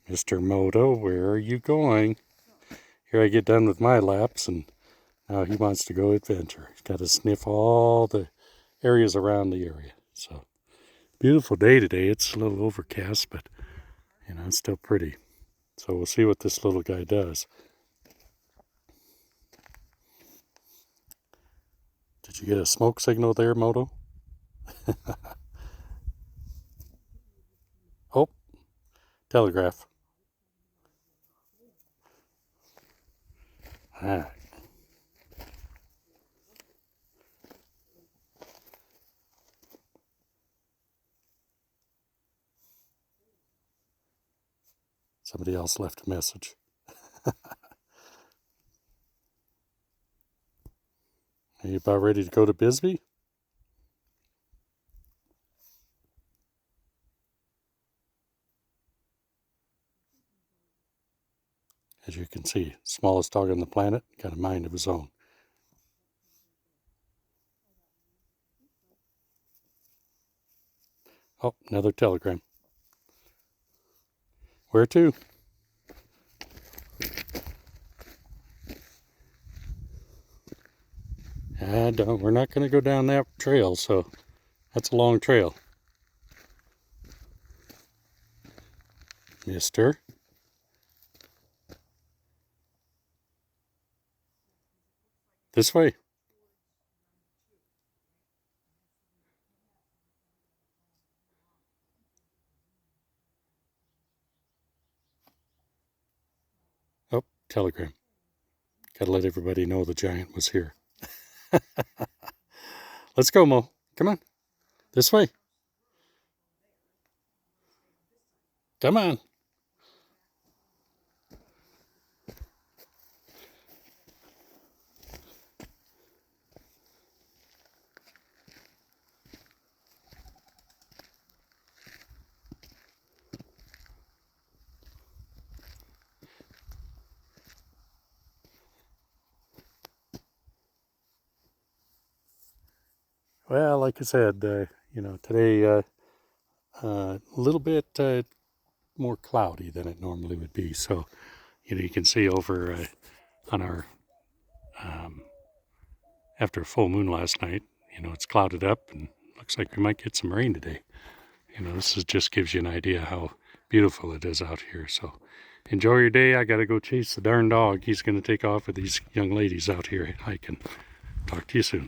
Mr. Moto, where are you going? Here I get done with my laps, and now he wants to go adventure. He's got to sniff all the areas around the area. So, beautiful day today. It's a little overcast, but, it's still pretty. So we'll see what this little guy does. Did you get a smoke signal there, Moto? Oh, telegraph. All right. Somebody else left a message. Are you about ready to go to Bisbee? As you can see, smallest dog on the planet, got a mind of his own. Oh, another telegram. Where to? We're not going to go down that trail, so that's a long trail. Mister. This way. Oh, telegram. Gotta let everybody know the giant was here. Let's go, Mo. Come on. This way. Come on. Well, like I said, today a little bit more cloudy than it normally would be. So, you can see over on our after a full moon last night, it's clouded up and looks like we might get some rain today. This just gives you an idea how beautiful it is out here. So enjoy your day. I got to go chase the darn dog. He's going to take off with these young ladies out here hiking. Talk to you soon.